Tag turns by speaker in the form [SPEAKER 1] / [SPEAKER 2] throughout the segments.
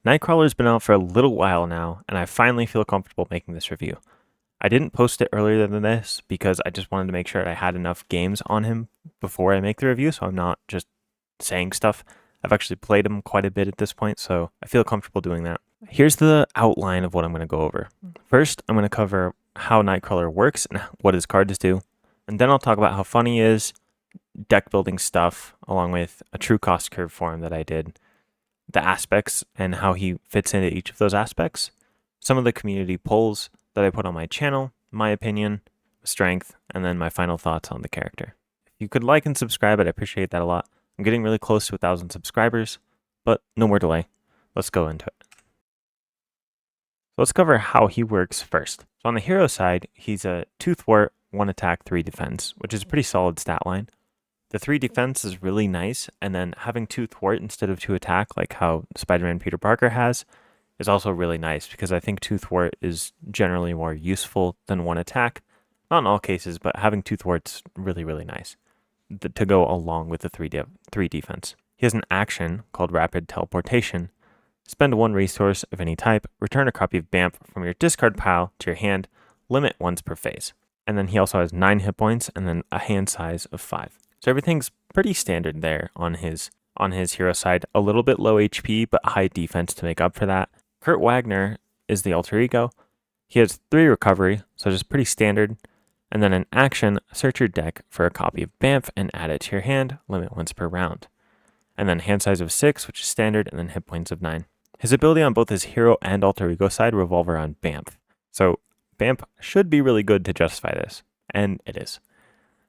[SPEAKER 1] Nightcrawler's been out for a little while now, and I finally feel comfortable making this review. I didn't post it earlier than this because I just wanted to make sure I had enough games on him before I make the review, so I'm not just saying stuff. I've actually played him quite a bit at this point, so I feel comfortable doing that. Here's the outline of what I'm going to go over. First, I'm going to cover how Nightcrawler works and what his cards do, and then I'll talk about how fun he is, deck building stuff, along with a true cost curve for him that I did, the aspects and how he fits into each of those aspects, some of the community polls that I put on my channel, my opinion, strength, and then my final thoughts on the character. If you could like and subscribe, I'd appreciate that a lot. I'm getting really close to 1,000 subscribers, but no more delay. Let's go into it. Let's cover how he works first. So on the hero side, he's a 2 thwart, 1 attack, 3 defense, which is a pretty solid stat line. The 3 defense is really nice, and then having 2 thwart instead of 2 attack, like how Spider-Man Peter Parker has, is also really nice because I think 2 thwart is generally more useful than 1 attack. Not in all cases, but having 2 thwart's really, really nice to go along with the 3 defense. He has an action called Rapid Teleportation. Spend 1 resource of any type, return a copy of BAMF from your discard pile to your hand, limit once per phase. And then he also has 9 hit points and then a hand size of 5. So everything's pretty standard there on his hero side. A little bit low HP, but high defense to make up for that. Kurt Wagner is the alter ego. He has 3 recovery, so just pretty standard. And then an action, search your deck for a copy of BAMF and add it to your hand, limit once per round. And then hand size of 6, which is standard, and then hit points of 9. His ability on both his hero and alter ego side revolve around BAMF. So BAMF should be really good to justify this, and it is.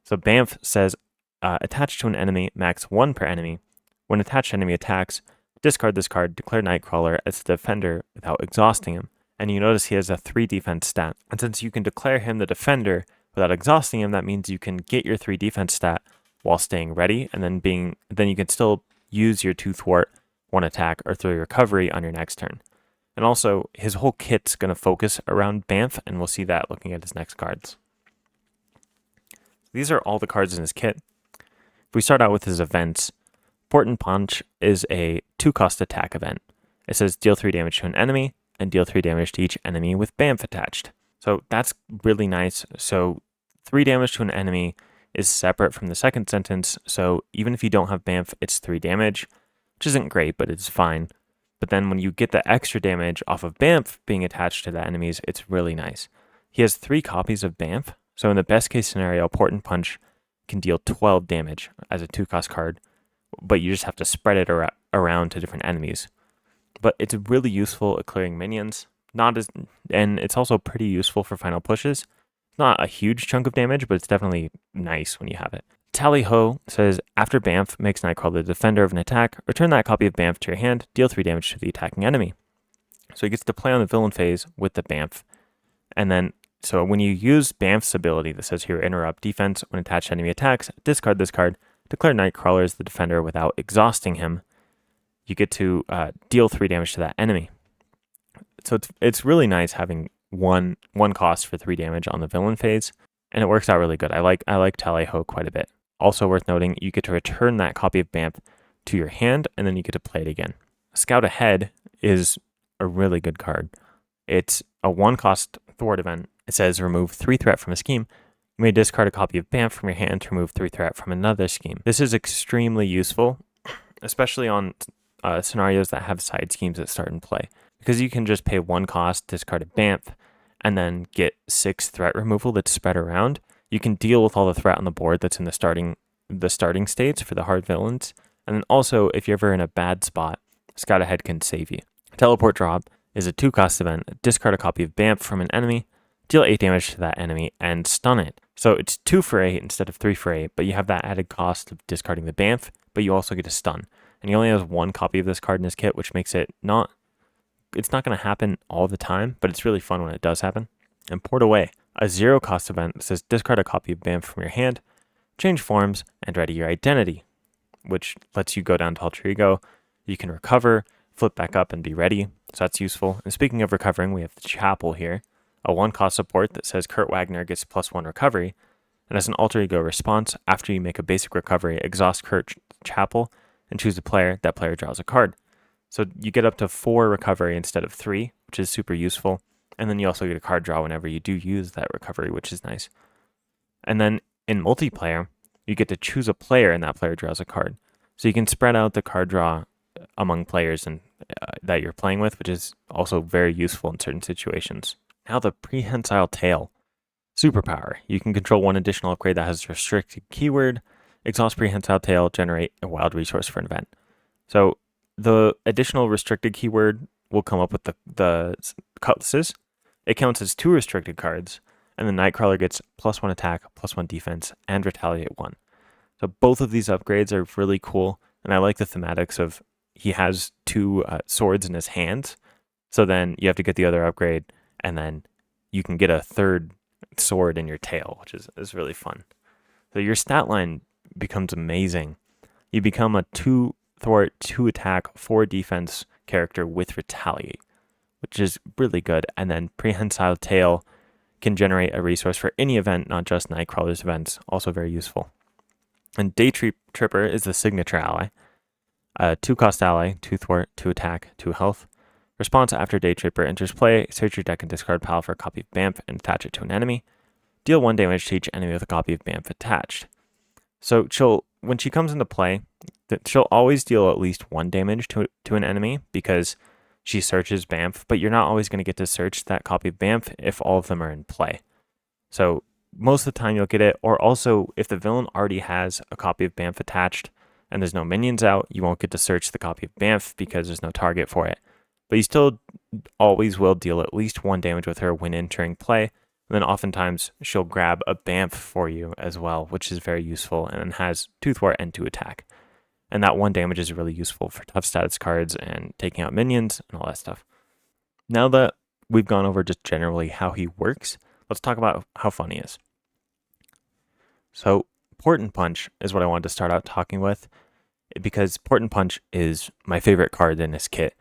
[SPEAKER 1] So BAMF says, attached to an enemy, max 1 per enemy. When attached enemy attacks, discard this card, declare Nightcrawler as the defender without exhausting him. And you notice he has a 3 defense stat. And since you can declare him the defender without exhausting him, that means you can get your 3 defense stat while staying ready, and then you can still use your 2 thwart, 1 attack, or 3 recovery on your next turn. And also, his whole kit's going to focus around BAMF, and we'll see that looking at his next cards. These are all the cards in his kit. If we start out with his events, Important Punch is a 2-cost attack event. It says deal 3 damage to an enemy and deal 3 damage to each enemy with BAMF attached. So that's really nice. So 3 damage to an enemy is separate from the second sentence. So even if you don't have BAMF, it's 3 damage, which isn't great, but it's fine. But then when you get the extra damage off of BAMF being attached to the enemies, it's really nice. He has 3 copies of BAMF. So in the best case scenario, Important Punch can deal 12 damage as a 2-cost card, but you just have to spread it around to different enemies. But it's really useful at clearing minions, and it's also pretty useful for final pushes. Not a huge chunk of damage, but it's definitely nice when you have it. Tally Ho says, after BAMF makes Nightcrawler the defender of an attack, return that copy of BAMF to your hand, deal 3 damage to the attacking enemy. So he gets to play on the villain phase with the BAMF, and then so when you use BAMF's ability that says here, interrupt defense when attached enemy attacks, discard this card, declare Nightcrawler as the defender without exhausting him, you get to deal 3 damage to that enemy. So it's really nice having one cost for 3 damage on the villain phase, and it works out really good. I like Tally Ho quite a bit. Also worth noting, you get to return that copy of BAMF to your hand, and then you get to play it again. Scout Ahead is a really good card. It's a 1-cost thwart event. It says remove 3 threat from a scheme. You may discard a copy of BAMF from your hand to remove 3 threat from another scheme. This is extremely useful, especially on scenarios that have side schemes that start in play, because you can just pay 1 cost, discard a BAMF, and then get 6 threat removal that's spread around. You can deal with all the threat on the board that's in the starting states for the hard villains, and then also if you're ever in a bad spot, Scout Ahead can save you. Teleport Drop is a 2-cost event. Discard a copy of BAMF from an enemy, deal 8 damage to that enemy, and stun it. So it's 2 for 8 instead of 3 for 8, but you have that added cost of discarding the BAMF, but you also get a stun. And he only has 1 copy of this card in his kit, which makes it it's not going to happen all the time, but it's really fun when it does happen. And Port Away, a 0-cost event that says discard a copy of BAMF from your hand, change forms, and ready your identity, which lets you go down to alter ego. You can recover, flip back up, and be ready. So that's useful. And speaking of recovering, we have the Chapel here, a 1-cost support that says Kurt Wagner gets +1 recovery, and as an alter ego response, after you make a basic recovery, exhaust Kurt Chapel and choose a player. That player draws a card. So you get up to 4 recovery instead of 3, which is super useful. And then you also get a card draw whenever you do use that recovery, which is nice. And then in multiplayer, you get to choose a player and that player draws a card. So you can spread out the card draw among players and that you're playing with, which is also very useful in certain situations. Now the prehensile tail superpower. You can control one additional upgrade that has a restricted keyword. Exhaust prehensile tail, generate a wild resource for an event. So the additional restricted keyword will come up with the cutlasses. It counts as 2 restricted cards, and the Nightcrawler gets +1 attack, +1 defense, and retaliate 1. So both of these upgrades are really cool, and I like the thematics of he has 2 swords in his hands, so then you have to get the other upgrade, and then you can get a 3rd sword in your tail, which is really fun. So your stat line becomes amazing. You become a 2 thwart, 2 attack, 4 defense character with retaliate, which is really good. And then prehensile tail can generate a resource for any event, not just Nightcrawler's events, also very useful. And Day Tripper is the signature ally. 2 cost ally, 2 thwart, 2 attack, 2 health. Response after Day Tripper enters play, search your deck and discard pile for a copy of Bamf and attach it to an enemy. Deal 1 damage to each enemy with a copy of Bamf attached. So when she comes into play, she'll always deal at least 1 damage to an enemy because she searches Bamf, but you're not always going to get to search that copy of Bamf if all of them are in play. So most of the time you'll get it, or also if the villain already has a copy of Bamf attached and there's no minions out, you won't get to search the copy of Bamf because there's no target for it. But you still always will deal at least 1 damage with her when entering play. And then oftentimes she'll grab a Bamf for you as well, which is very useful and has 2 thwart and 2 attack. And that 1 damage is really useful for tough status cards and taking out minions and all that stuff. Now that we've gone over just generally how he works, let's talk about how fun he is. So Port and Punch is what I wanted to start out talking with, because Port and Punch is my favorite card in this kit.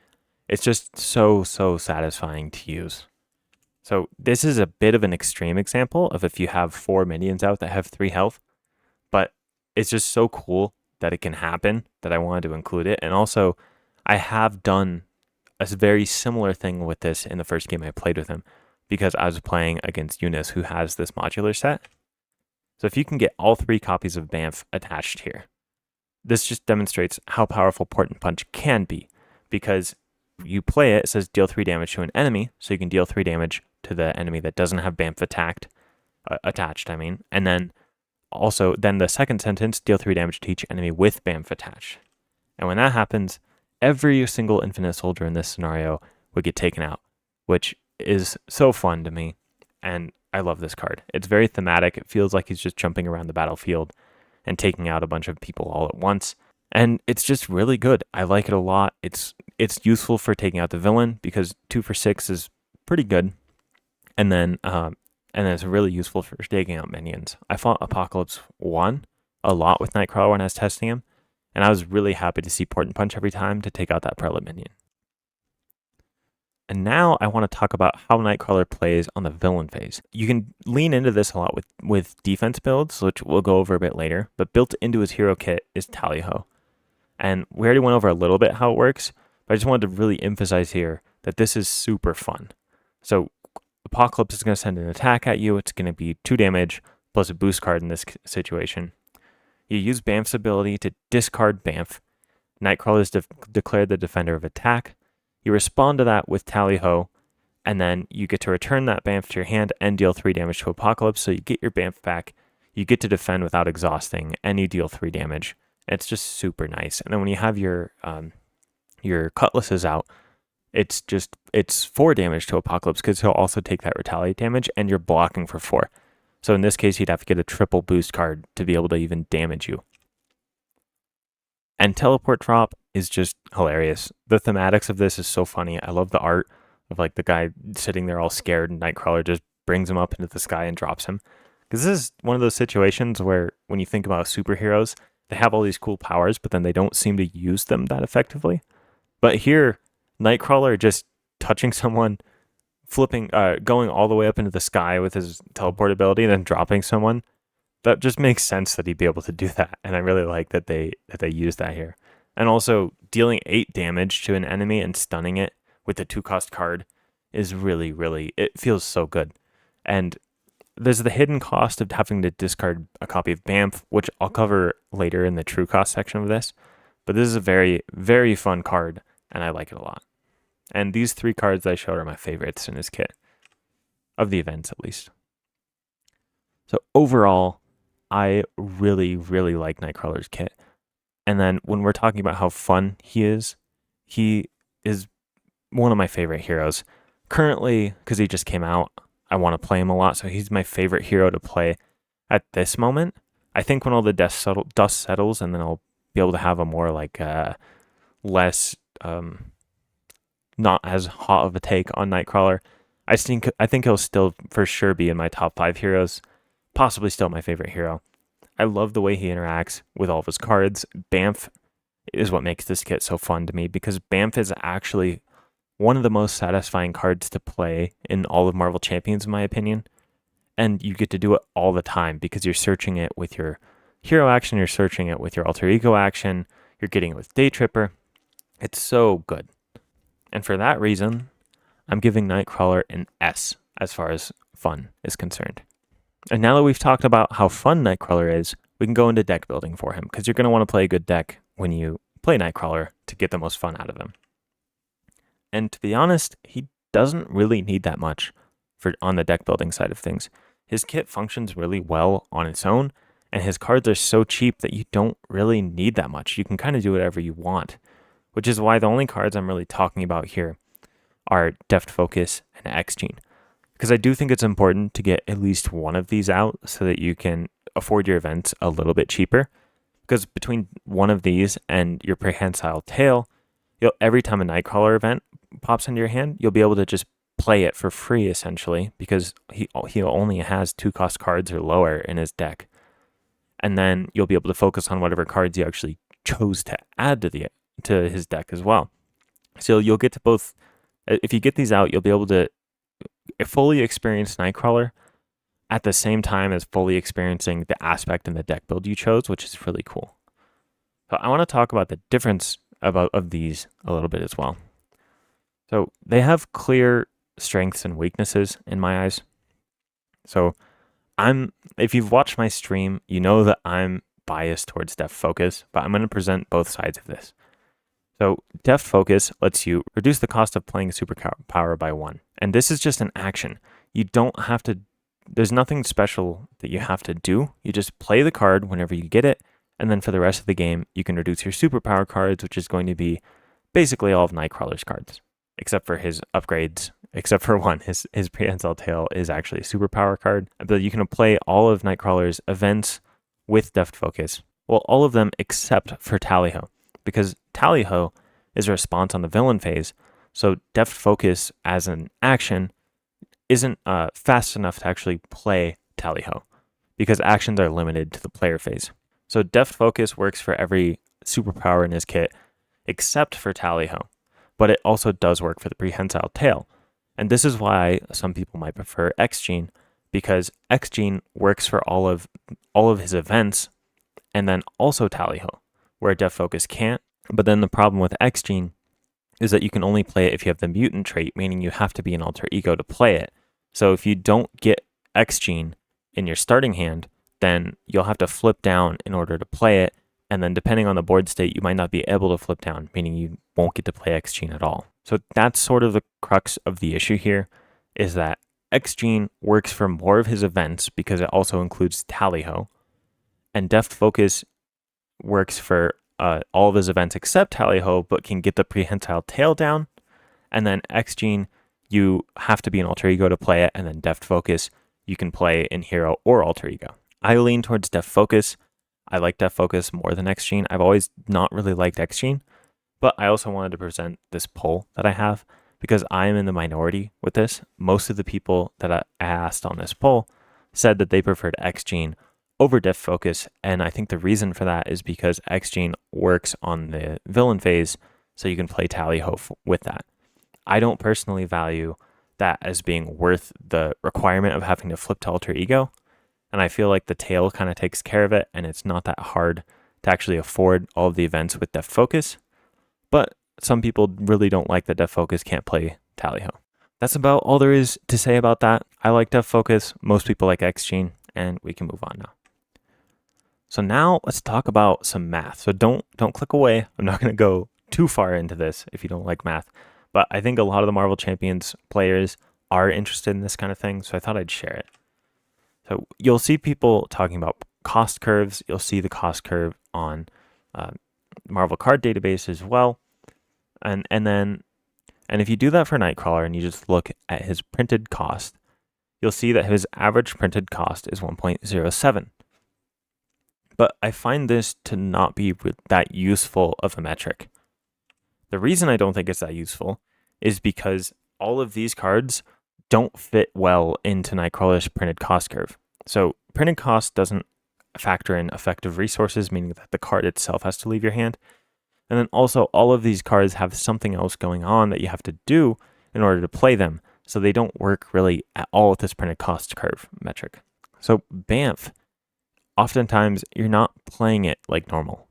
[SPEAKER 1] It's just so satisfying to use. So this is a bit of an extreme example of if you have 4 minions out that have 3 health, but it's just so cool that it can happen that I wanted to include it. And also, I have done a very similar thing with this in the first game I played with him, because I was playing against Eunice, who has this modular set. So if you can get all 3 copies of Bamf attached here, this just demonstrates how powerful Port and Punch can be, because you play it, it says deal 3 damage to an enemy, so you can deal 3 damage to the enemy that doesn't have Bamf attached, and then also, then the second sentence, deal 3 damage to each enemy with Bamf attached. And when that happens, every single Infinite Soldier in this scenario would get taken out, which is so fun to me, and I love this card. It's very thematic. It feels like he's just jumping around the battlefield and taking out a bunch of people all at once, and it's just really good. I like it a lot. It's useful for taking out the villain, because 2 for 6 is pretty good, and then it's really useful for taking out minions. I fought Apocalypse 1 a lot with Nightcrawler when I was testing him, and I was really happy to see Port and Punch every time to take out that Prelate minion. And now I want to talk about how Nightcrawler plays on the villain phase. You can lean into this a lot with defense builds, which we'll go over a bit later, but built into his hero kit is Tally-Ho. And we already went over a little bit how it works, but I just wanted to really emphasize here that this is super fun. So Apocalypse is going to send an attack at you. It's going to be 2 damage plus a boost card in this situation. You use Bamf's ability to discard Bamf. Nightcrawler is declared the defender of attack. You respond to that with Tally-Ho, and then you get to return that Bamf to your hand and deal 3 damage to Apocalypse, so you get your Bamf back. You get to defend without exhausting, and you deal 3 damage. It's just super nice. And then when you have your cutlasses out, it's 4 damage to Apocalypse, because he'll also take that retaliate damage, and you're blocking for 4. So in this case, he'd have to get a triple boost card to be able to even damage you. And Teleport Drop is just hilarious. The thematics of this is so funny. I love the art of like the guy sitting there all scared, and Nightcrawler just brings him up into the sky and drops him. Because this is one of those situations where when you think about superheroes, they have all these cool powers, but then they don't seem to use them that effectively. But here, Nightcrawler just touching someone, flipping, going all the way up into the sky with his teleport ability, and then dropping someone. That just makes sense that he'd be able to do that, and I really like that they use that here. And also, dealing 8 damage to an enemy and stunning it with the 2-cost card is really, really, it feels so good. And there's the hidden cost of having to discard a copy of Bamf, which I'll cover later in the true cost section of this. But this is a very, very fun card, and I like it a lot. And these 3 cards I showed are my favorites in his kit, of the events at least. So overall, I really, really like Nightcrawler's kit. And then when we're talking about how fun he is one of my favorite heroes. Currently, because he just came out, I want to play him a lot, so he's my favorite hero to play at this moment. I think when all the dust settles, and then I'll be able to have a more like less not as hot of a take on Nightcrawler. I think he'll still for sure be in my top 5 heroes, possibly still my favorite hero. I love the way he interacts with all of his cards. Bamf is what makes this kit so fun to me, because Bamf is actually one of the most satisfying cards to play in all of Marvel Champions, in my opinion. And you get to do it all the time because you're searching it with your hero action, you're searching it with your alter ego action, you're getting it with Day Tripper. It's so good. And for that reason, I'm giving Nightcrawler an S as far as fun is concerned. And now that we've talked about how fun Nightcrawler is, we can go into deck building for him, because you're going to want to play a good deck when you play Nightcrawler to get the most fun out of him. And to be honest, he doesn't really need that much on the deck building side of things. His kit functions really well on its own, and his cards are so cheap that you don't really need that much. You can kind of do whatever you want, which is why the only cards I'm really talking about here are Deft Focus and X-Gene. Because I do think it's important to get at least one of these out so that you can afford your events a little bit cheaper. Because between one of these and your Prehensile Tail, every time a Nightcrawler event pops into your hand, you'll be able to just play it for free, essentially, because he only has 2-cost cards or lower in his deck. And then you'll be able to focus on whatever cards you actually chose to add to his deck as well. So you'll get to both. If you get these out, you'll be able to fully experience Nightcrawler at the same time as fully experiencing the aspect and the deck build you chose, which is really cool. So I want to talk about the difference of these a little bit as well. So they have clear strengths and weaknesses in my eyes. So if you've watched my stream, you know that I'm biased towards Deft Focus, but I'm going to present both sides of this. So Deft Focus lets you reduce the cost of playing a superpower by 1. And this is just an action. You don't have to, there's nothing special that you have to do. You just play the card whenever you get it, and then for the rest of the game, you can reduce your superpower cards, which is going to be basically all of Nightcrawler's cards, except for his upgrades, except for one. His Prehensile Tail is actually a superpower card. But you can play all of Nightcrawler's events with Deft Focus. Well, all of them except for Tally-Ho, because Tally-Ho is a response on the villain phase, so Deft Focus as an action isn't fast enough to actually play Tally-Ho, because actions are limited to the player phase. So Deft Focus works for every superpower in his kit, except for Tally-Ho, but it also does work for the Prehensile Tail. And this is why some people might prefer X-Gene, because X-Gene works for all of his events, and then also Tally-Ho, where Deft Focus can't. But then the problem with X-Gene is that you can only play it if you have the mutant trait, meaning you have to be an alter ego to play it. So if you don't get X-Gene in your starting hand, then you'll have to flip down in order to play it, and then depending on the board state, you might not be able to flip down, meaning you won't get to play X-Gene at all. So that's sort of the crux of the issue here, is that X-Gene works for more of his events because it also includes Tally-Ho, and Deft Focus works for all of his events except Tally-Ho, but can get the Prehensile Tail down, and then X-Gene, you have to be an alter ego to play it, and then Deft Focus, you can play in hero or alter ego. I lean towards Deft Focus. I like Deft Focus more than X-Gene. I've always not really liked X-Gene, but I also wanted to present this poll that I have because I am in the minority with this. Most of the people that I asked on this poll said that they preferred X-Gene over Deft Focus, and I think the reason for that is because X-Gene works on the villain phase, so you can play Tally-Ho with that. I don't personally value that as being worth the requirement of having to flip to alter ego, and I feel like the tail kind of takes care of it, and it's not that hard to actually afford all of the events with Deft Focus, but some people really don't like that Deft Focus can't play Tally-Ho. That's about all there is to say about that. I like Deft Focus, most people like X-Gene, and we can move on now. So now let's talk about some math. So don't click away. I'm not going to go too far into this if you don't like math, but I think a lot of the Marvel Champions players are interested in this kind of thing, so I thought I'd share it. So you'll see people talking about cost curves. You'll see the cost curve on Marvel Card Database as well. And if you do that for Nightcrawler and you just look at his printed cost, you'll see that his average printed cost is 1.07. But I find this to not be that useful of a metric. The reason I don't think it's that useful is because all of these cards don't fit well into Nightcrawler's printed cost curve. So printed cost doesn't factor in effective resources, meaning that the card itself has to leave your hand. And then also all of these cards have something else going on that you have to do in order to play them. So they don't work really at all with this printed cost curve metric. So BAMF, oftentimes you're not playing it like normal,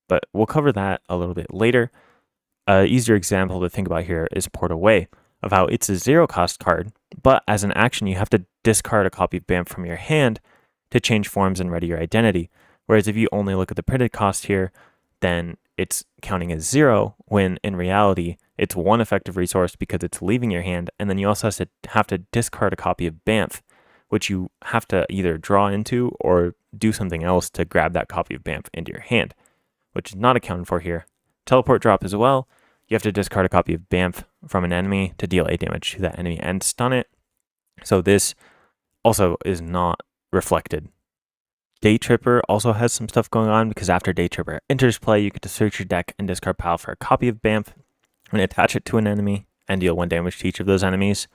[SPEAKER 1] but we'll cover that a little bit later. An easier example to think about here is Port Away, of how it's a 0 cost card, but as an action you have to discard a copy of BAMF from your hand to change forms and ready your identity. Whereas if you only look at the printed cost here, then it's counting as 0, when in reality it's 1 effective resource because it's leaving your hand, and then you also have to discard a copy of BAMF, which you have to either draw into or do something else to grab that copy of BAMF into your hand, which is not accounted for here. Teleport drop as well. You have to discard a copy of BAMF from an enemy to deal 8 damage to that enemy and stun it. So this also is not reflected. Day Tripper also has some stuff going on, because after Day Tripper enters play, you get to search your deck and discard pile for a copy of BAMF and attach it to an enemy and deal 1 damage to each of those enemies.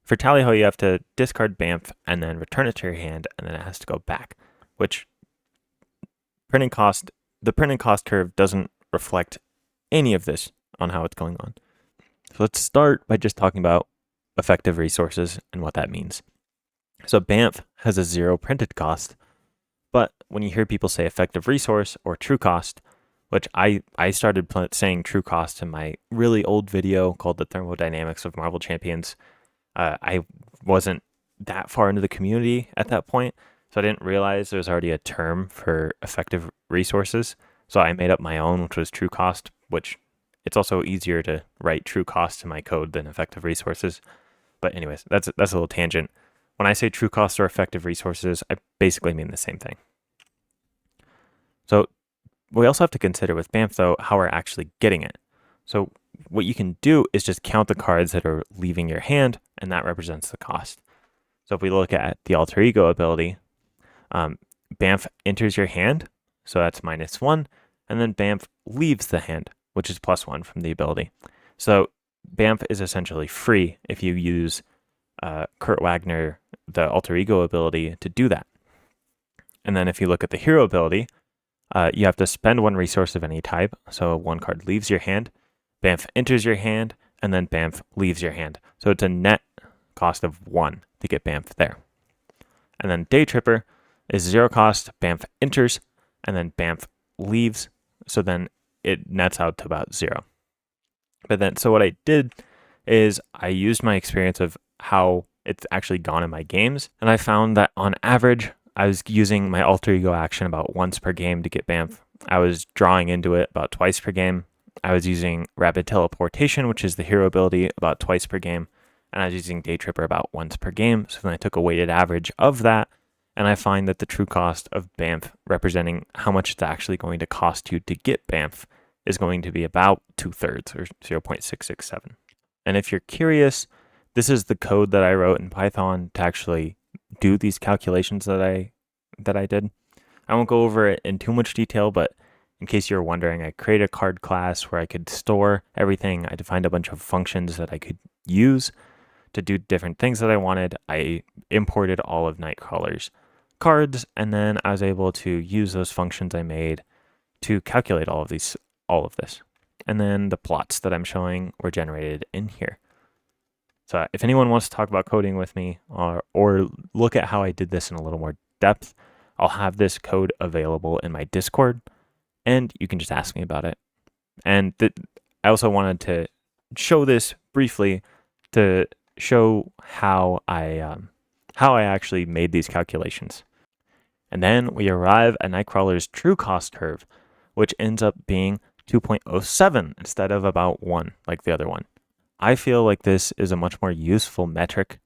[SPEAKER 1] For Tally-Ho, you have to discard BAMF and then return it to your hand, and then it has to go back, which the printing cost curve doesn't reflect any of this on how it's going on. So let's start by just talking about effective resources and what that means. So BAMF has a 0 printed cost, but when you hear people say effective resource or true cost, which I started saying true cost in my really old video called The Thermodynamics of Marvel Champions. I wasn't that far into the community at that point, so I didn't realize there was already a term for effective resources. So I made up my own, which was true cost, which it's also easier to write true cost in my code than effective resources. But anyways, that's a little tangent. When I say true cost or effective resources, I basically mean the same thing. So we also have to consider with BAMF, though, how we're actually getting it. So what you can do is just count the cards that are leaving your hand, and that represents the cost. So if we look at the Alter Ego ability, BAMF enters your hand, so that's -1, and then BAMF leaves the hand, which is +1 from the ability. So BAMF is essentially free if you use Kurt Wagner, the Alter Ego ability, to do that. And then if you look at the hero ability, you have to spend 1 resource of any type. So 1 card leaves your hand, BAMF enters your hand, and then BAMF leaves your hand. So it's a net cost of 1 to get BAMF there. And then Day Tripper is 0 cost, BAMF enters, and then BAMF leaves. So then it nets out to about 0. But then, so what I did is I used my experience of how it's actually gone in my games, and I found that on average, I was using my Alter Ego action about once per game to get BAMF. I was drawing into it about twice per game. I was using Rapid Teleportation, which is the hero ability, about twice per game, and I was using Day Tripper about once per game. So then I took a weighted average of that, and I find that the true cost of BAMF, representing how much it's actually going to cost you to get BAMF, is going to be about 2/3 or 0.667. And if you're curious, this is the code that I wrote in Python to actually do these calculations that I did. I won't go over it in too much detail, but in case you're wondering, I created a card class where I could store everything. I defined a bunch of functions that I could use to do different things that I wanted. I imported all of Nightcrawler's cards, and then I was able to use those functions I made to calculate all of this. And then the plots that I'm showing were generated in here. So if anyone wants to talk about coding with me or look at how I did this in a little more depth, I'll have this code available in my Discord. and you can just ask me about it. And I also wanted to show this briefly to show how I actually made these calculations. And then we arrive at Nightcrawler's true cost curve, which ends up being 2.07 instead of about 1 like the other one. I feel like this is a much more useful metric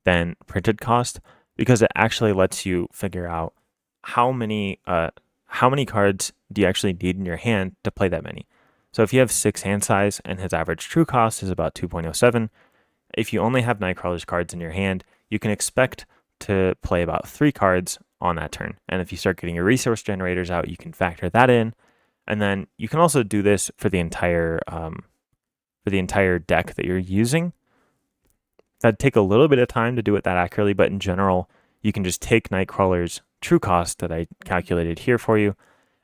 [SPEAKER 1] than printed cost because it actually lets you figure out how many cards do you actually need in your hand to play that many. So if you have 6 hand size and his average true cost is about 2.07, if you only have Nightcrawler's cards in your hand, you can expect to play about 3 cards on that turn. And if you start getting your resource generators out, you can factor that in. And then you can also do this for the entire deck that you're using. That'd take a little bit of time to do it that accurately, but in general, you can just take Nightcrawler's true cost that I calculated here for you,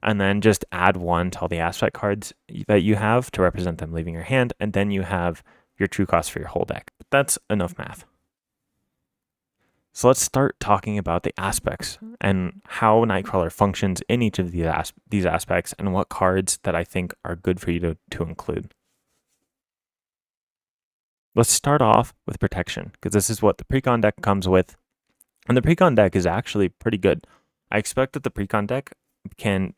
[SPEAKER 1] and then just add 1 to all the aspect cards that you have to represent them leaving your hand, and then you have your true cost for your whole deck. But that's enough math. So let's start talking about the aspects and how Nightcrawler functions in each of these aspects and what cards that I think are good for you to include. Let's start off with protection, because this is what the precon deck comes with. And the precon deck is actually pretty good. I expect that the precon deck can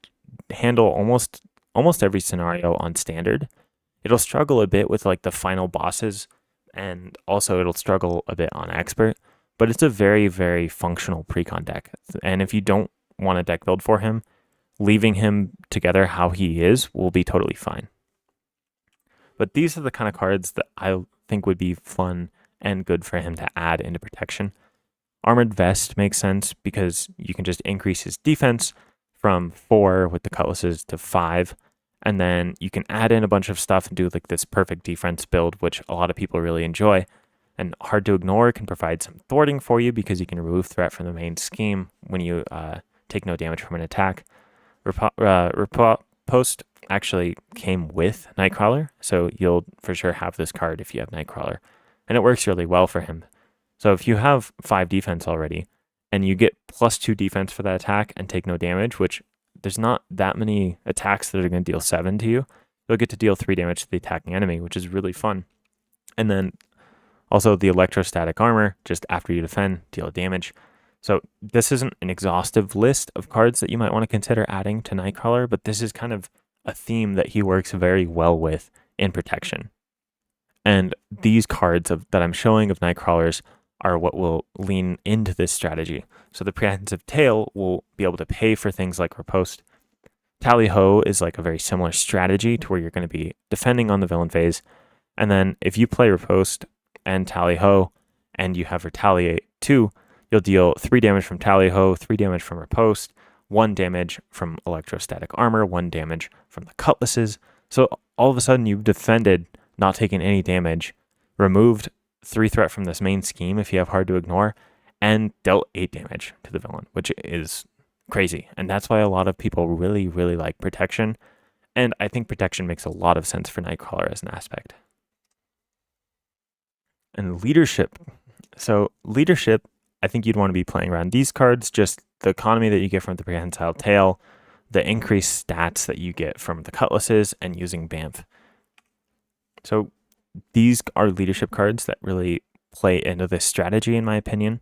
[SPEAKER 1] handle almost every scenario on standard. It'll struggle a bit with like the final bosses, and also it'll struggle a bit on expert, but it's a very, very functional precon deck. And if you don't want a deck build for him, leaving him together how he is will be totally fine. But these are the kind of cards that I think would be fun and good for him to add into protection. Armored Vest makes sense because you can just increase his defense from 4 with the cutlasses to 5, and then you can add in a bunch of stuff and do like this perfect defense build, which a lot of people really enjoy. And Hard to Ignore can provide some thwarting for you because you can remove threat from the main scheme when you take no damage from an attack. Post actually came with Nightcrawler, so you'll for sure have this card if you have Nightcrawler, and it works really well for him. So if you have 5 defense already, and you get +2 defense for that attack and take no damage, which there's not that many attacks that are going to deal 7 to you, you'll get to deal 3 damage to the attacking enemy, which is really fun. And then also the electrostatic armor, just after you defend, deal damage. So this isn't an exhaustive list of cards that you might want to consider adding to Nightcrawler, but this is kind of a theme that he works very well with in protection. And these cards that I'm showing of Nightcrawlers are what will lean into this strategy. So the Prehensive Tail will be able to pay for things like Riposte. Tally Ho is like a very similar strategy to where you're going to be defending on the villain phase. And then if you play Riposte and Tally Ho and you have Retaliate 2, you'll deal 3 damage from Tally Ho, 3 damage from Riposte, 1 damage from electrostatic armor, 1 damage from the cutlasses. So all of a sudden you've defended, not taking any damage, removed 3 threat from this main scheme if you have Hard to Ignore, and dealt 8 damage to the villain, which is crazy. And that's why a lot of people really, really like protection. And I think protection makes a lot of sense for Nightcrawler as an aspect. And leadership. So leadership, I think you'd want to be playing around these cards, just the economy that you get from the Prehensile Tail, the increased stats that you get from the cutlasses, and using Bamf. So these are leadership cards that really play into this strategy, in my opinion.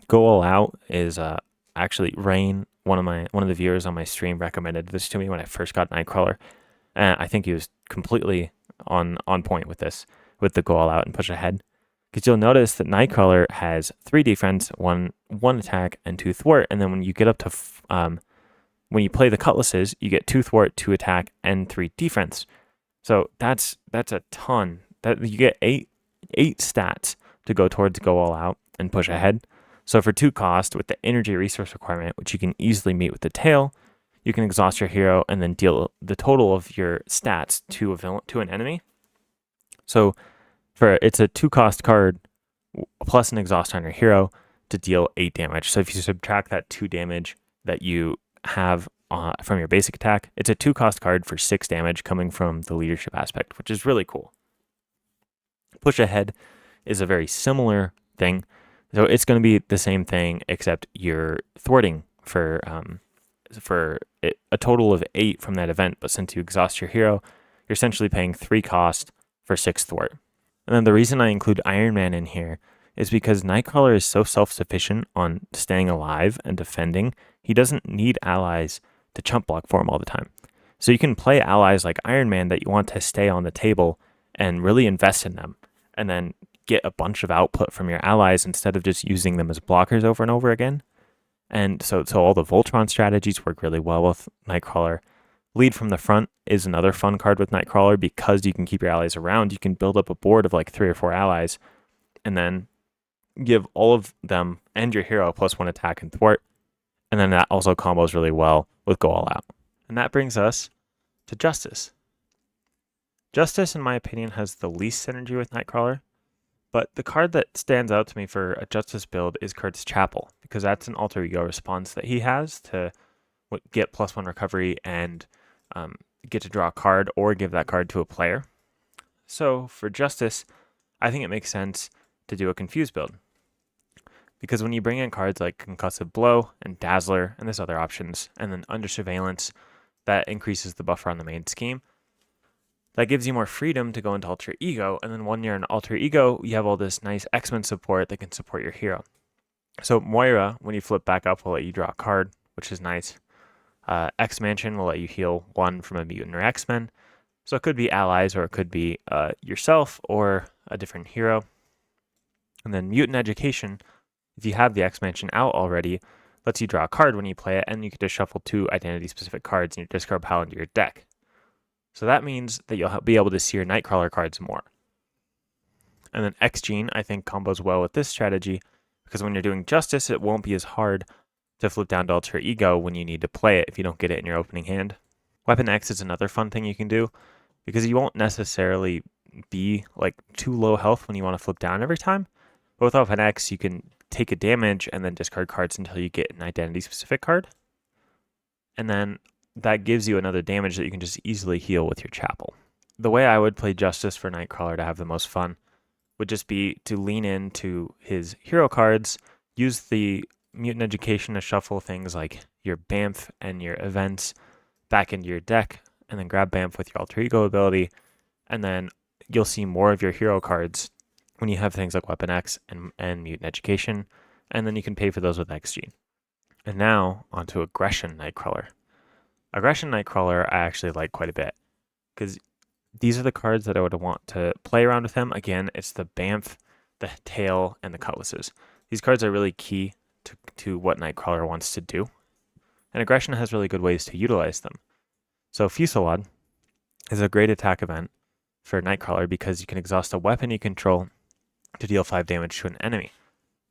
[SPEAKER 1] Go All Out is actually Rain, one of the viewers on my stream, recommended this to me when I first got Nightcrawler. And I think he was completely on point with this, with the Go All Out and Push Ahead. Because you'll notice that Nightcrawler has 3 defense, 1 attack, and 2 thwart. And then when you get up to when you play the cutlasses, you get 2 thwart, 2 attack, and 3 defense. So that's a ton. That you get 8 stats to go towards Go All Out and Push Ahead. So for 2 cost with the energy resource requirement, which you can easily meet with the tail, you can exhaust your hero and then deal the total of your stats to an enemy. So it's a 2 cost card plus an exhaust on your hero to deal 8 damage. So if you subtract that 2 damage that you have from your basic attack, it's a 2 cost card for 6 damage coming from the leadership aspect, which is really cool. Push Ahead is a very similar thing. So it's going to be the same thing, except you're thwarting for for a total of 8 from that event, but since you exhaust your hero, you're essentially paying 3 cost for 6 thwart. And then the reason I include Iron Man in here is because Nightcrawler is so self-sufficient on staying alive and defending, he doesn't need allies to chump block for him all the time. So you can play allies like Iron Man that you want to stay on the table and really invest in them, and then get a bunch of output from your allies instead of just using them as blockers over and over again. And so all the Voltron strategies work really well with Nightcrawler. Lead from the front is another fun card with Nightcrawler because you can keep your allies around. You can build up a board of like 3 or 4 allies and then give all of them and your hero +1 attack and thwart. And then that also combos really well with Go All Out. And that brings us to Justice. Justice, in my opinion, has the least synergy with Nightcrawler. But the card that stands out to me for a Justice build is Kurt's Chapel, because that's an alter ego response that he has to get +1 recovery and get to draw a card or give that card to a player. So for Justice, I think it makes sense to do a Confuse build. Because when you bring in cards like Concussive Blow and Dazzler, and there's other options, and then Under Surveillance, that increases the buffer on the main scheme. That gives you more freedom to go into Alter Ego, and then when you're in Alter Ego, you have all this nice X-Men support that can support your hero. So Moira, when you flip back up, will let you draw a card, which is nice. X-Mansion will let you heal 1 from a mutant or X-Men. So it could be allies, or it could be yourself, or a different hero. And then Mutant Education, if you have the X-Mansion out already, lets you draw a card when you play it, and you can just shuffle 2 identity-specific cards in your discard pile into your deck. So that means that you'll be able to see your Nightcrawler cards more. And then X-Gene, I think, combos well with this strategy, because when you're doing Justice, it won't be as hard to flip down to Alter Ego when you need to play it if you don't get it in your opening hand. Weapon X is another fun thing you can do, because you won't necessarily be like too low health when you want to flip down every time. But with Weapon X, you can take a damage and then discard cards until you get an identity-specific card. And then that gives you another damage that you can just easily heal with your Chapel. The way I would play Justice for Nightcrawler to have the most fun would just be to lean into his hero cards, use the Mutant Education to shuffle things like your Bamf and your events back into your deck, and then grab Bamf with your Alter Ego ability, and then you'll see more of your hero cards when you have things like Weapon X and Mutant Education, and then you can pay for those with XG. And now, onto Aggression Nightcrawler. Aggression Nightcrawler I actually like quite a bit, because these are the cards that I would want to play around with him. Again, it's the Bamf, the Tail, and the Cutlasses. These cards are really key to what Nightcrawler wants to do, and Aggression has really good ways to utilize them. So Fusillade is a great attack event for Nightcrawler because you can exhaust a weapon you control to deal 5 damage to an enemy.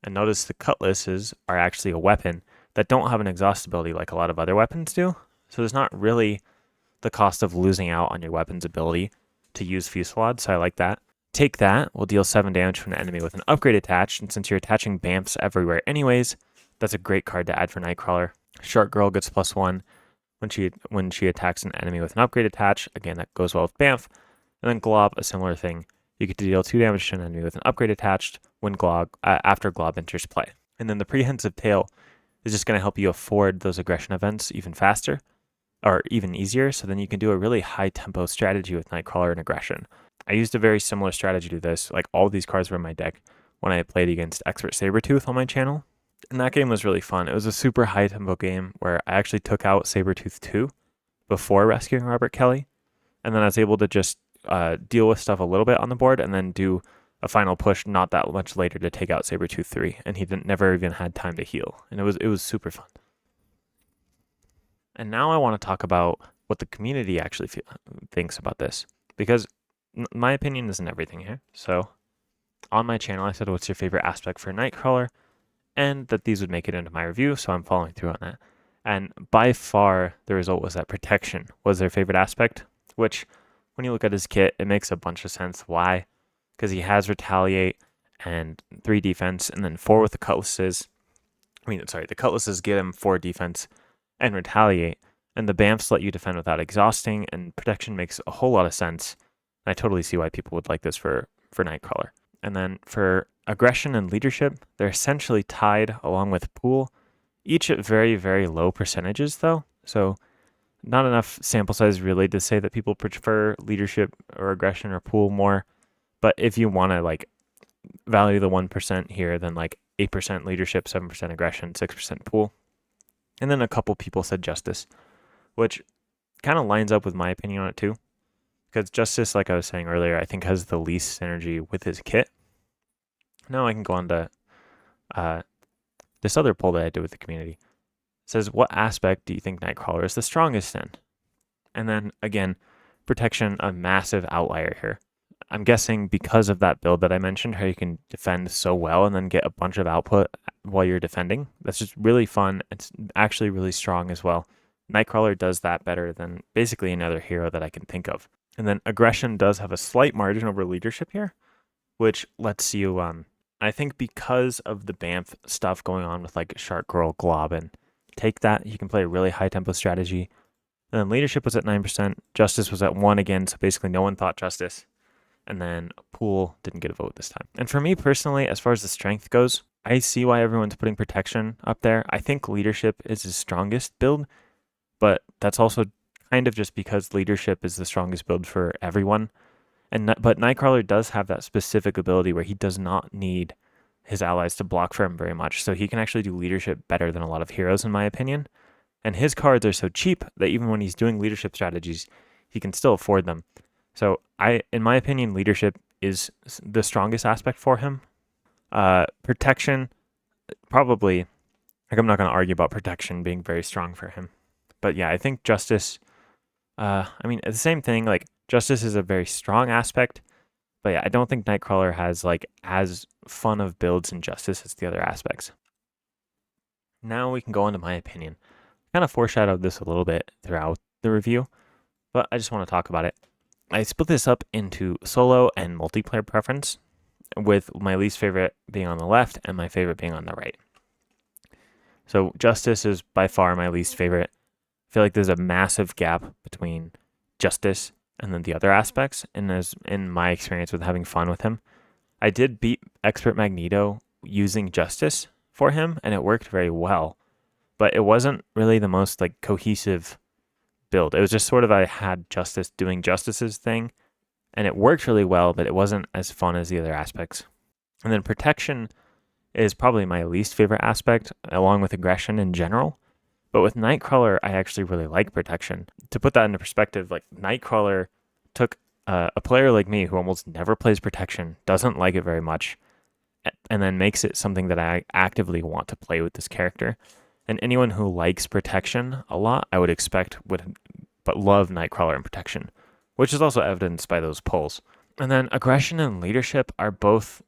[SPEAKER 1] And notice the Cutlasses are actually a weapon that don't have an exhaust ability like a lot of other weapons do. So there's not really the cost of losing out on your weapon's ability to use Fusillade, so I like that. Take That will deal 7 damage to an enemy with an upgrade attached, and since you're attaching Bamfs everywhere anyways, that's a great card to add for Nightcrawler. Shark Girl gets +1 when she attacks an enemy with an upgrade attached. Again, that goes well with Bamf. And then Glob, a similar thing. You get to deal 2 damage to an enemy with an upgrade attached when after Glob enters play. And then the Prehensive Tail is just going to help you afford those aggression events even faster, or even easier, so then you can do a really high tempo strategy with Nightcrawler and Aggression. I used a very similar strategy to this, like all of these cards were in my deck when I played against Expert Sabertooth on my channel, and that game was really fun. It was a super high tempo game where I actually took out Sabertooth 2 before rescuing Robert Kelly, and then I was able to just deal with stuff a little bit on the board and then do a final push not that much later to take out Sabertooth 3, and he never even had time to heal, and it was super fun. And now I want to talk about what the community actually thinks about this, because my opinion isn't everything here. So on my channel, I said, what's your favorite aspect for Nightcrawler? And that these would make it into my review, so I'm following through on that. And by far, the result was that Protection was their favorite aspect, which when you look at his kit, it makes a bunch of sense. Why? Because he has Retaliate and 3 defense, and then 4 with the Cutlasses. The Cutlasses get him 4 defense and Retaliate, and the Bamfs let you defend without exhausting, and Protection makes a whole lot of sense. I totally see why people would like this for Nightcrawler. And then for Aggression and Leadership, they're essentially tied along with Pool, each at very, very low percentages though. So not enough sample size really to say that people prefer leadership or aggression or pool more. But if you want to like value the 1% here, then like 8% leadership, 7% aggression, 6% pool. And then a couple people said justice, which kind of lines up with my opinion on it too. Because justice, like I was saying earlier, I think has the least synergy with his kit. Now I can go on to this other poll that I did with the community. It says, what aspect do you think Nightcrawler is the strongest in? And then again, protection, a massive outlier here. I'm guessing because of that build that I mentioned, how you can defend so well and then get a bunch of output while you're defending. That's just really fun. It's actually really strong as well. Nightcrawler does that better than basically another hero that I can think of. And then aggression does have a slight margin over leadership here, which lets you, I think because of the Banff stuff going on with like Shark Girl, Glob, and take that, you can play a really high tempo strategy. And then leadership was at 9%, justice was at 1 again, so basically no one thought justice. And then pool didn't get a vote this time. And for me personally, as far as the strength goes, I see why everyone's putting protection up there. I think leadership is his strongest build, but that's also kind of just because leadership is the strongest build for everyone. But Nightcrawler does have that specific ability where he does not need his allies to block for him very much. So he can actually do leadership better than a lot of heroes, in my opinion. And his cards are so cheap that even when he's doing leadership strategies, he can still afford them. So in my opinion, leadership is the strongest aspect for him. Protection, probably, like I'm not going to argue about protection being very strong for him. But yeah, I think justice, I mean, the same thing, like justice is a very strong aspect. But yeah, I don't think Nightcrawler has like as fun of builds in justice as the other aspects. Now we can go on to my opinion. I kind of foreshadowed this a little bit throughout the review, but I just want to talk about it. I split this up into solo and multiplayer preference, with my least favorite being on the left and my favorite being on the right. So justice is by far my least favorite. I feel like there's a massive gap between justice and then the other aspects, and as in my experience with having fun with him. I did beat Expert Magneto using justice for him, and it worked very well, but it wasn't really the most like cohesive build. It was just sort of I had justice doing justice's thing, and it worked really well, but it wasn't as fun as the other aspects. And then protection is probably my least favorite aspect, along with aggression in general. But with Nightcrawler, I actually really like protection. To put that into perspective, like Nightcrawler took a player like me who almost never plays protection, doesn't like it very much, and then makes it something that I actively want to play with this character. And anyone who likes protection a lot, I would expect would but love Nightcrawler and protection, which is also evidenced by those polls. And then aggression and leadership are both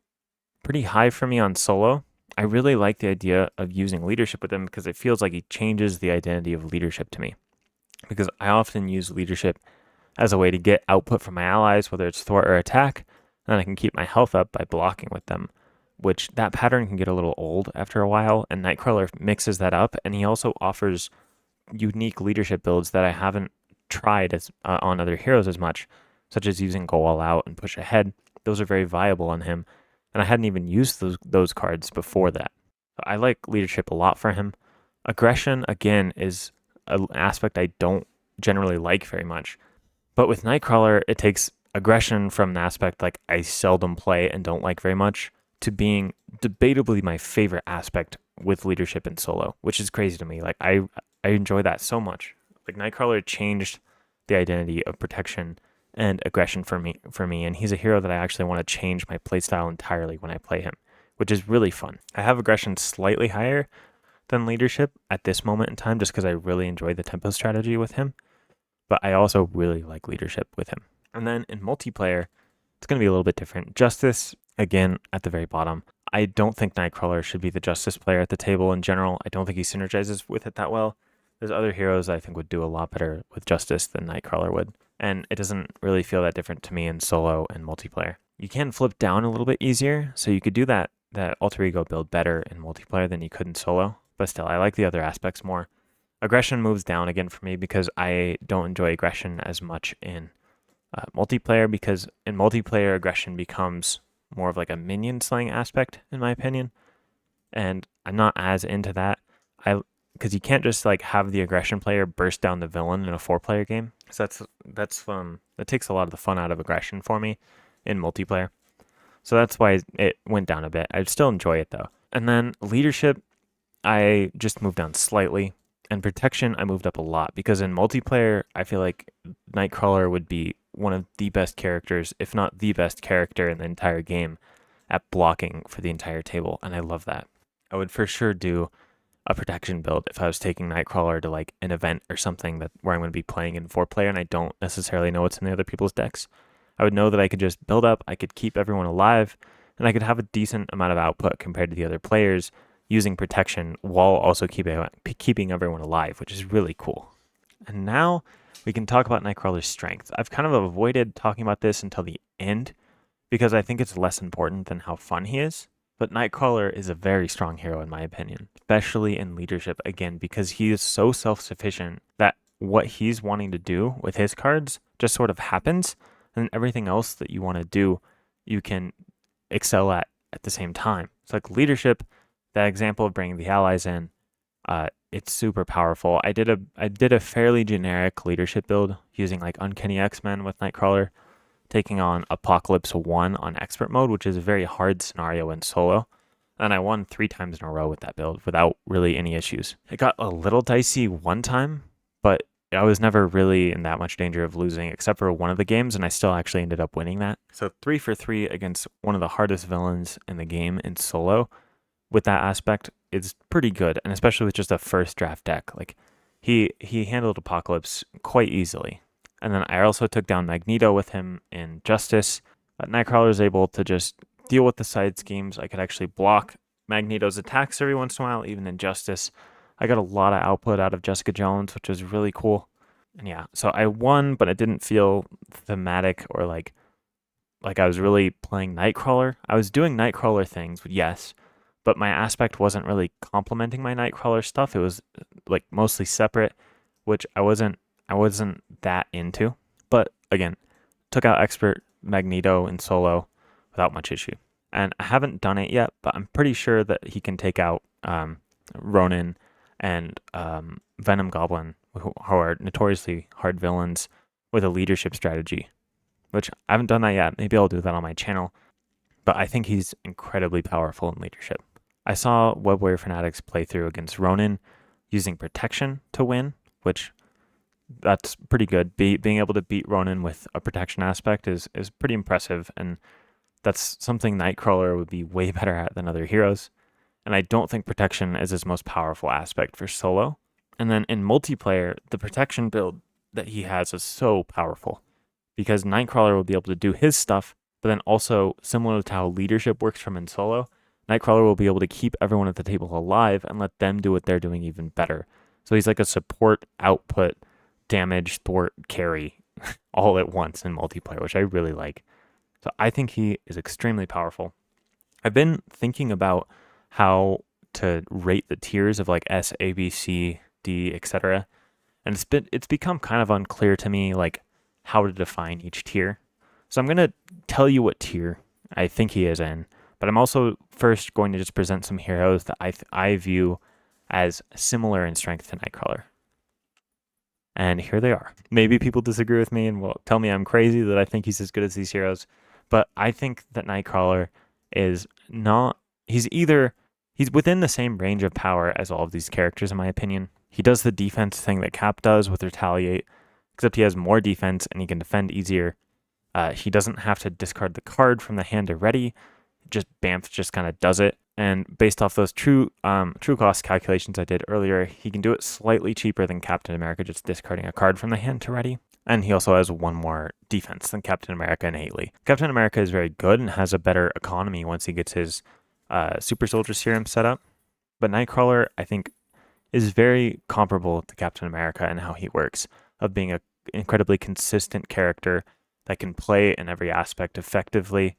[SPEAKER 1] pretty high for me on solo. I really like the idea of using leadership with him because it feels like he changes the identity of leadership to me. Because I often use leadership as a way to get output from my allies, whether it's thwart or attack, and then I can keep my health up by blocking with them, which that pattern can get a little old after a while, and Nightcrawler mixes that up, and he also offers unique leadership builds that I haven't tried on other heroes as much, such as using go all out and push ahead. Those are very viable on him, and I hadn't even used those cards before that. I like leadership a lot for him. Aggression, again, is an aspect I don't generally like very much. But with Nightcrawler, it takes aggression from an aspect like I seldom play and don't like very much to being debatably my favorite aspect with leadership in solo, which is crazy to me. Like I enjoy that so much. Like Nightcrawler changed the identity of protection and aggression for me, and he's a hero that I actually want to change my playstyle entirely when I play him, which is really fun. I have aggression slightly higher than leadership at this moment in time just because I really enjoy the tempo strategy with him, but I also really like leadership with him. And then in multiplayer, it's going to be a little bit different. Justice, again, at the very bottom. I don't think Nightcrawler should be the Justice player at the table in general. I don't think he synergizes with it that well. There's other heroes I think would do a lot better with Justice than Nightcrawler would, and it doesn't really feel that different to me in solo and multiplayer. You can flip down a little bit easier, so you could do that alter ego build better in multiplayer than you could in solo, but still, I like the other aspects more. Aggression moves down again for me because I don't enjoy aggression as much in multiplayer, because in multiplayer, aggression becomes more of like a minion slaying aspect, in my opinion, and I'm not as into that. because you can't just like have the aggression player burst down the villain in a 4-player game. So that takes a lot of the fun out of aggression for me in multiplayer. So that's why it went down a bit. I still enjoy it though. And then leadership, I just moved down slightly. And protection, I moved up a lot because in multiplayer, I feel like Nightcrawler would be one of the best characters, if not the best character in the entire game at blocking for the entire table. And I love that. I would for sure do a protection build if I was taking Nightcrawler to like an event or something that where I'm going to be playing in 4-player and I don't necessarily know what's in the other people's decks. I would know that I could just build up, I could keep everyone alive, and I could have a decent amount of output compared to the other players using protection while also keeping everyone alive, which is really cool. And now we can talk about Nightcrawler's strength. I've kind of avoided talking about this until the end because I think it's less important than how fun he is. But Nightcrawler is a very strong hero in my opinion, especially in leadership, again, because he is so self-sufficient that what he's wanting to do with his cards just sort of happens, and everything else that you want to do, you can excel at the same time. It's like leadership, that example of bringing the allies in, it's super powerful. I did a fairly generic leadership build using like Uncanny X-Men with Nightcrawler, taking on Apocalypse 1 on expert mode, which is a very hard scenario in solo. And I won 3 times in a row with that build without really any issues. It got a little dicey one time, but I was never really in that much danger of losing except for one of the games, and I still actually ended up winning that. So 3 for 3 against one of the hardest villains in the game in solo with that aspect is pretty good, and especially with just a first draft deck. Like he handled Apocalypse quite easily. And then I also took down Magneto with him in Justice. Nightcrawler is able to just deal with the side schemes. I could actually block Magneto's attacks every once in a while, even in Justice. I got a lot of output out of Jessica Jones, which was really cool. And yeah, so I won, but it didn't feel thematic or like I was really playing Nightcrawler. I was doing Nightcrawler things, yes, but my aspect wasn't really complementing my Nightcrawler stuff. It was like mostly separate, which I wasn't that into. But again, took out expert Magneto in solo without much issue. And I haven't done it yet, but I'm pretty sure that he can take out Ronin and Venom Goblin, who are notoriously hard villains, with a leadership strategy, which I haven't done that yet. Maybe I'll do that on my channel. But I think he's incredibly powerful in leadership. I saw Web Warrior Fanatics play through against Ronin using protection to win, which that's pretty good. Being able to beat Ronin with a protection aspect is pretty impressive, and that's something Nightcrawler would be way better at than other heroes. And I don't think protection is his most powerful aspect for solo. And then in multiplayer, the protection build that he has is so powerful because Nightcrawler will be able to do his stuff, but then also, similar to how leadership works from in solo, Nightcrawler will be able to keep everyone at the table alive and let them do what they're doing even better. So he's like a support, output, damage, thwart, carry all at once in multiplayer, which I really like. So I think he is extremely powerful. I've been thinking about how to rate the tiers of like S, A, B, C, D, etc. And it's become kind of unclear to me like how to define each tier. So I'm going to tell you what tier I think he is in, but I'm also first going to just present some heroes that I view as similar in strength to Nightcrawler. And here they are. Maybe people disagree with me and will tell me I'm crazy that I think he's as good as these heroes, but I think that Nightcrawler is not, he's within the same range of power as all of these characters in my opinion. He does the defense thing that Cap does with Retaliate, except he has more defense and he can defend easier. He doesn't have to discard the card from the hand to ready. Bamf just kind of does it. And based off those true cost calculations I did earlier, he can do it slightly cheaper than Captain America, just discarding a card from the hand to ready. And he also has one more defense than Captain America innately. Captain America is very good and has a better economy once he gets his Super Soldier Serum set up. But Nightcrawler, I think, is very comparable to Captain America in how he works, of being an incredibly consistent character that can play in every aspect effectively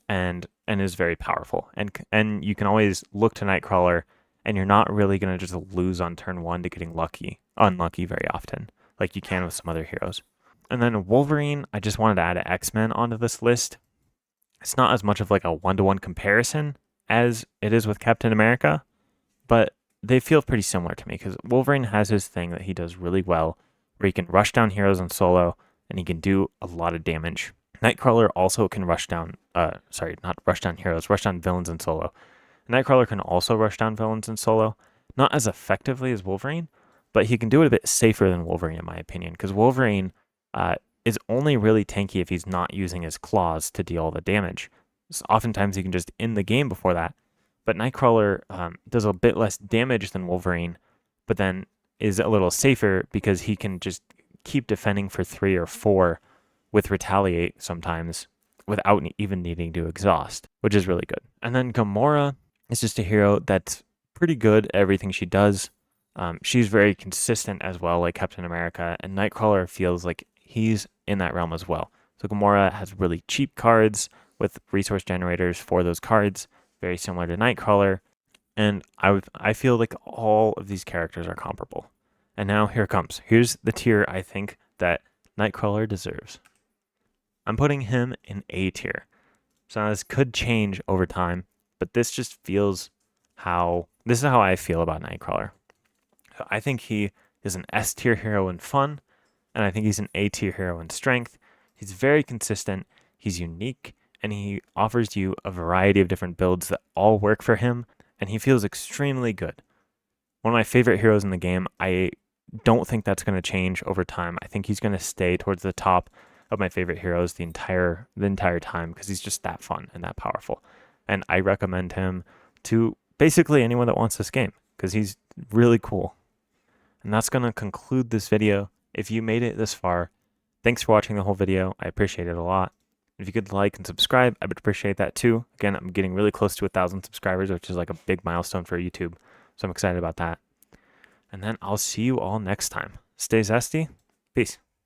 [SPEAKER 1] and is very powerful. And you can always look to Nightcrawler and you're not really going to just lose on turn 1 to getting unlucky very often, like you can with some other heroes. And then Wolverine, I just wanted to add X-Men onto this list. It's not as much of like a 1-to-1 comparison as it is with Captain America, but they feel pretty similar to me because Wolverine has his thing that he does really well, where he can rush down heroes in solo and he can do a lot of damage. Nightcrawler also can rush down, not rush down heroes, rush down villains in solo. Nightcrawler can also rush down villains in solo, not as effectively as Wolverine, but he can do it a bit safer than Wolverine, in my opinion, because Wolverine is only really tanky if he's not using his claws to deal all the damage. So oftentimes he can just end the game before that, but Nightcrawler does a bit less damage than Wolverine, but then is a little safer because he can just keep defending for 3 or 4 with Retaliate sometimes without even needing to exhaust, which is really good. And then Gamora is just a hero that's pretty good at everything she does. She's very consistent as well, like Captain America, and Nightcrawler feels like he's in that realm as well. So Gamora has really cheap cards with resource generators for those cards, very similar to Nightcrawler, and I feel like all of these characters are comparable. And now here it comes. Here's the tier I think that Nightcrawler deserves. I'm putting him in A tier. So this could change over time, but this just feels this is how I feel about Nightcrawler. So I think he is an S tier hero in fun, and I think he's an A tier hero in strength. He's very consistent, he's unique, and he offers you a variety of different builds that all work for him, and he feels extremely good. One of my favorite heroes in the game. I don't think that's going to change over time. I think he's going to stay towards the top of my favorite heroes the entire time because he's just that fun and that powerful. And I recommend him to basically anyone that wants this game because he's really cool. And that's going to conclude this video. If you made it this far, thanks for watching the whole video. I appreciate it a lot. If you could like and subscribe, I would appreciate that too. Again, I'm getting really close to 1,000 subscribers, which is like a big milestone for YouTube. So I'm excited about that. And then I'll see you all next time. Stay zesty. Peace.